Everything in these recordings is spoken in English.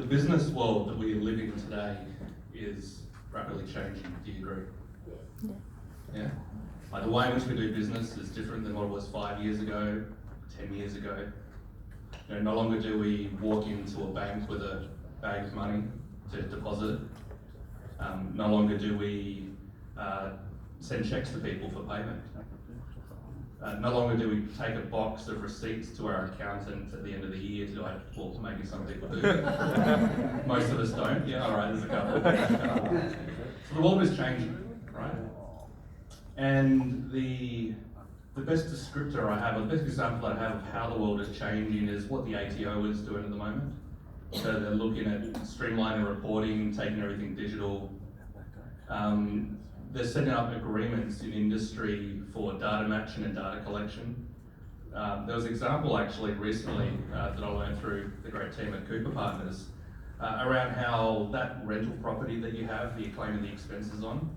the business world that we live in today is rapidly changing. Do you agree? Yeah? Like the way in which we do business is different than what it was 5 years ago, 10 years ago. You know, no longer do we walk into a bank with a bag of money to deposit. No longer do we send checks to people for payment. No longer do we take a box of receipts to our accountant at the end of the year to, well, maybe some people do. Most of us don't. Yeah, all right, there's a couple. So the world is changing, right? And the best descriptor I have, or the best example I have of how the world is changing is what the ATO is doing at the moment. So they're looking at streamlining reporting, taking everything digital. They're setting up agreements in industry for data matching and data collection. There was an example actually recently that I learned through the great team at Cooper Partners around how that rental property that you have, that you're claiming the expenses on,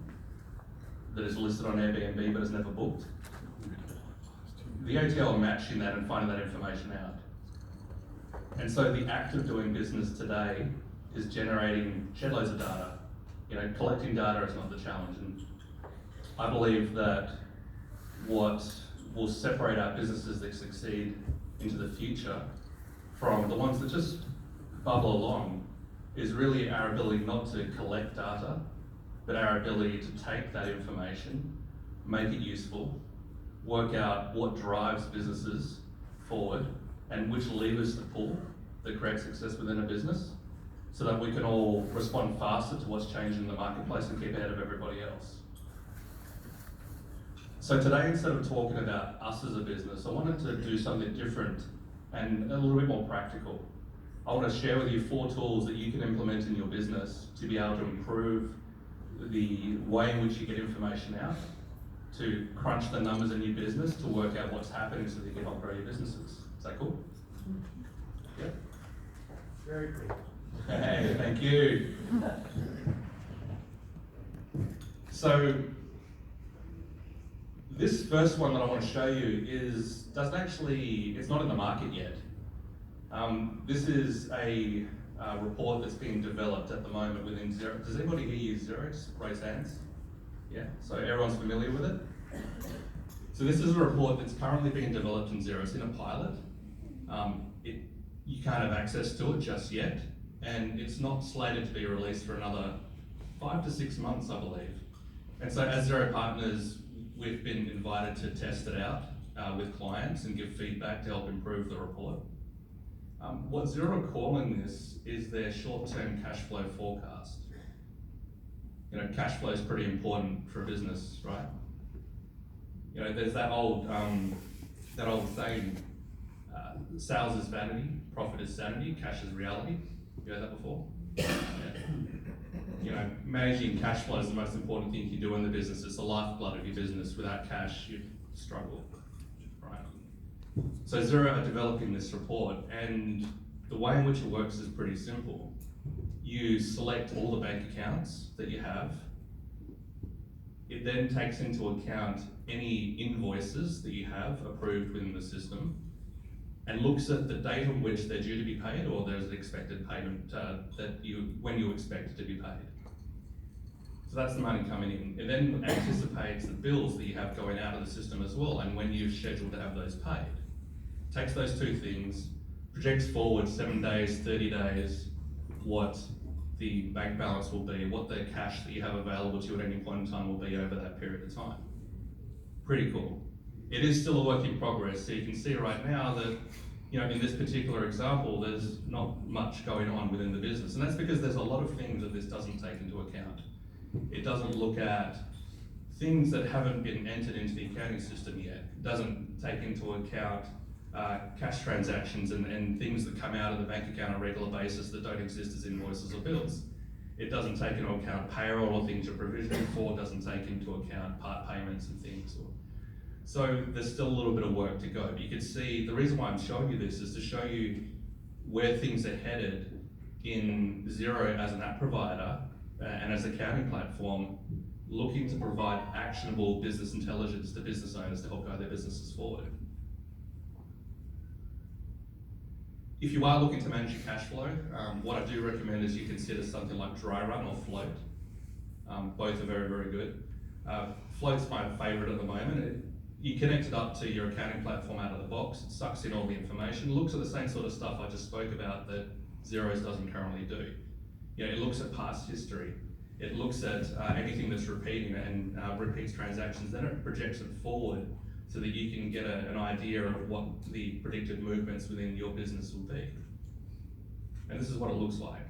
that is listed on Airbnb but is never booked. The ATO are matching that and finding that information out. And so the act of doing business today is generating shed loads of data. You know, collecting data is not the challenge. And I believe that what will separate our businesses that succeed into the future from the ones that just bubble along is really our ability not to collect data, but our ability to take that information, make it useful, work out what drives businesses forward and which levers to pull that create success within a business, so that we can all respond faster to what's changing in the marketplace and keep ahead of everybody else. So today, instead of talking about us as a business, I wanted to do something different and a little bit more practical. I want to share with you 4 tools that you can implement in your business to be able to improve the way in which you get information out, to crunch the numbers in your business, to work out what's happening so that you can help grow your businesses. Is that cool? Yeah? Very cool. Hey, thank you. So, this first one that I want to show you it's not in the market yet. This is a report that's being developed at the moment within Xerox. Does anybody here use Xerox? Raise hands. Yeah, so everyone's familiar with it. So this is a report that's currently being developed in Xerox in a pilot. You can't have access to it just yet, and it's not slated to be released for another 5 to 6 months, I believe. And so as Xero partners, we've been invited to test it out with clients and give feedback to help improve the report. What Xero are calling this is their short-term cash flow forecast. You know, cash flow is pretty important for a business, right? You know, there's that old saying, sales is vanity, profit is sanity, cash is reality. You heard that before? Yeah. You know, managing cash flow is the most important thing you do in the business. It's the lifeblood of your business. Without cash, you struggle, right? So Xero are developing this report, and the way in which it works is pretty simple. You select all the bank accounts that you have. It then takes into account any invoices that you have approved within the system and looks at the date on which they're due to be paid, or there's an expected payment when you expect it to be paid. So that's the money coming in. It then anticipates the bills that you have going out of the system as well, and when you're scheduled to have those paid. Takes those 2 things, projects forward 7 days, 30 days, what the bank balance will be, what the cash that you have available to you at any point in time will be over that period of time. Pretty cool. It is still a work in progress, so you can see right now that, you know, in this particular example, there's not much going on within the business, and that's because there's a lot of things that this doesn't take into account. It doesn't look at things that haven't been entered into the accounting system yet. It doesn't take into account cash transactions and things that come out of the bank account on a regular basis that don't exist as invoices or bills. It doesn't take into account payroll or things you're provisioning for, doesn't take into account part payments and things. So there's still a little bit of work to go. But you can see, the reason why I'm showing you this is to show you where things are headed in Xero as an app provider and as an accounting platform, looking to provide actionable business intelligence to business owners to help guide their businesses forward. If you are looking to manage your cash flow, what I do recommend is you consider something like Dry Run or Float. Both are very, very good. Float's my favourite at the moment. You connect it up to your accounting platform out of the box, it sucks in all the information, looks at the same sort of stuff I just spoke about that Xero's doesn't currently do. You know, it looks at past history, it looks at anything that's repeating and repeats transactions, then it projects it forward so that you can get an idea of what the predicted movements within your business will be. And this is what it looks like.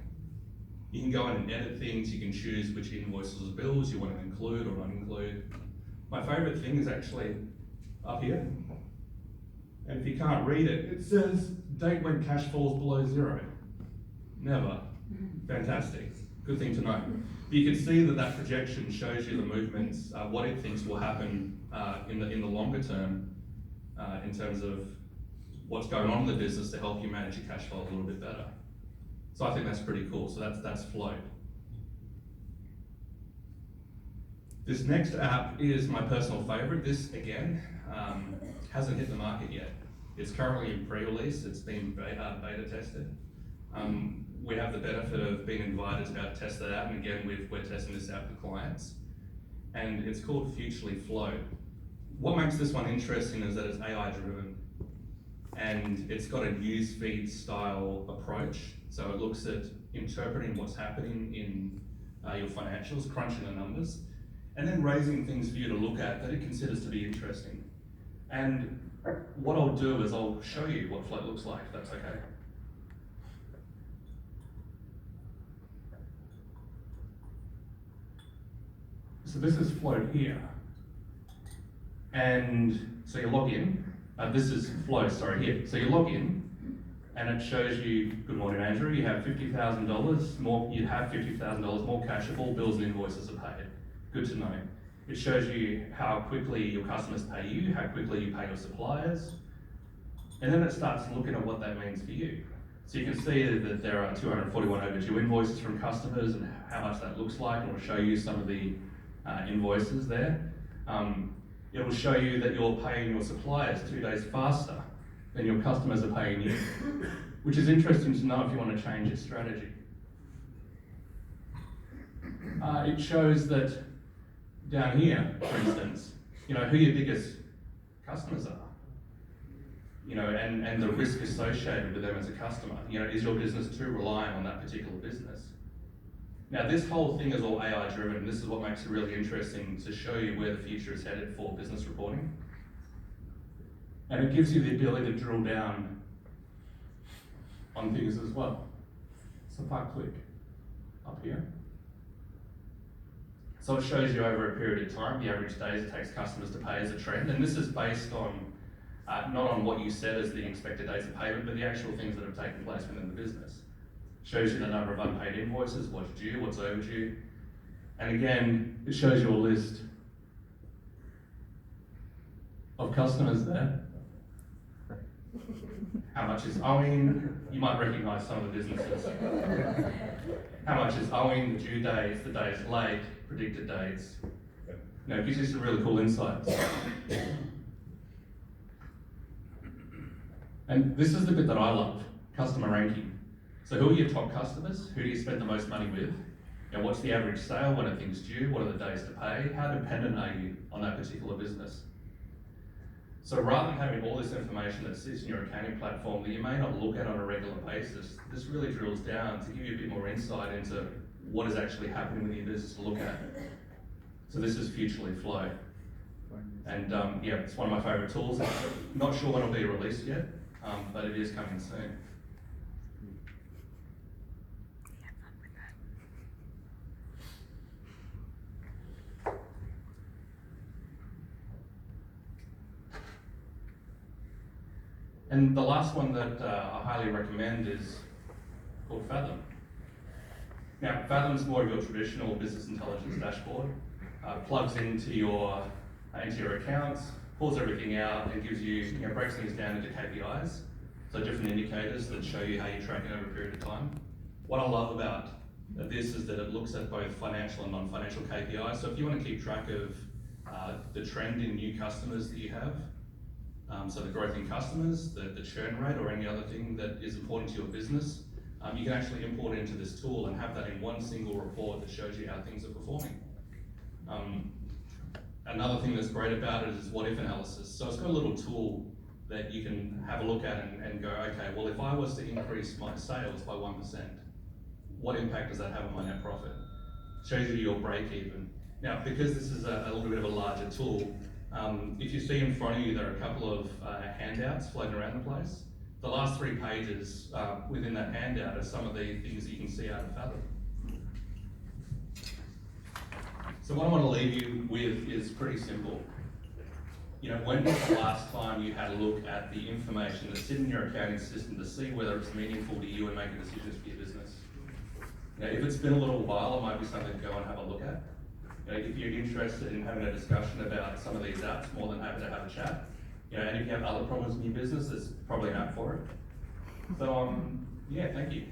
You can go in and edit things, you can choose which invoices or bills you want to include or not include. My favourite thing is actually up here. And if you can't read it, it says date when cash falls below zero. Never. Fantastic. Good thing to know. But you can see that that projection shows you the movements, what it thinks will happen in the longer term in terms of what's going on in the business to help you manage your cash flow a little bit better. So I think that's pretty cool. So that's Float. This next app is my personal favorite. This, again, hasn't hit the market yet. It's currently in pre-release. It's been beta tested. We have the benefit of being invited to be able to test that out, and again, we're testing this out for clients. And it's called Futurely Float. What makes this one interesting is that it's AI driven, and it's got a newsfeed style approach. So it looks at interpreting what's happening in your financials, crunching the numbers, and then raising things for you to look at that it considers to be interesting. And what I'll do is I'll show you what Float looks like, if that's okay. So this is Float here. And so you log in. This is Float, sorry, here. So you log in, and it shows you, good morning Andrew, you have $50,000 more, you have $50,000 more cash if all bills and invoices are paid. Good to know. It shows you how quickly your customers pay you, how quickly you pay your suppliers, and then it starts looking at what that means for you. So you can see that there are 241 overdue invoices from customers and how much that looks like, and it will show you some of the invoices there. It will show you that you're paying your suppliers 2 days faster than your customers are paying you, which is interesting to know if you want to change your strategy. It shows that down here, for instance, you know, who your biggest customers are, you know, and the risk associated with them as a customer. You know, is your business too reliant on that particular business? Now, this whole thing is all AI driven, and this is what makes it really interesting to show you where the future is headed for business reporting. And it gives you the ability to drill down on things as well. So if I click up here, so it shows you over a period of time, the average days it takes customers to pay as a trend, and this is based on, not on what you said as the expected days of payment, but the actual things that have taken place within the business. Shows you the number of unpaid invoices, what's due, what's overdue. And again, it shows you a list of customers there. How much is owing? You might recognise some of the businesses. How much is owing, the due dates, the days late, predicted dates. You know, it gives you some really cool insights. And this is the bit that I love, customer ranking. So who are your top customers? Who do you spend the most money with? You know, what's the average sale? When are things due? What are the days to pay? How dependent are you on that particular business? So rather than having all this information that sits in your accounting platform that you may not look at on a regular basis, this really drills down to give you a bit more insight into what is actually happening with your business to look at. So this is Futurely Float. And yeah, it's one of my favourite tools. Not sure when it'll be released yet, but it is coming soon. And the last one that I highly recommend is called Fathom. Now, Fathom's more of your traditional business intelligence dashboard. Plugs into your accounts, pulls everything out, and gives you, breaks things down into KPIs, so different indicators that show you how you're tracking over a period of time. What I love about this is that it looks at both financial and non-financial KPIs. So if you want to keep track of the trend in new customers that you have, So the growth in customers, the churn rate, or any other thing that is important to your business, you can actually import into this tool and have that in one single report that shows you how things are performing. Another thing that's great about it is what if analysis. So it's got a little tool that you can have a look at and go, okay, well, if I was to increase my sales by 1%, what impact does that have on my net profit? Shows you your break even. Now, because this is a little bit of a larger tool, if you see in front of you, there are a couple of handouts floating around the place. The last 3 pages within that handout are some of the things that you can see out of Fathom. So what I want to leave you with is pretty simple. You know, when was the last time you had a look at the information that's in your accounting system to see whether it's meaningful to you and making decisions for your business? You know, if it's been a little while, it might be something to go and have a look at. You know, if you're interested in having a discussion about some of these apps, more than happy to have a chat. You know, and if you have other problems in your business, there's probably an app for it. So, yeah, thank you.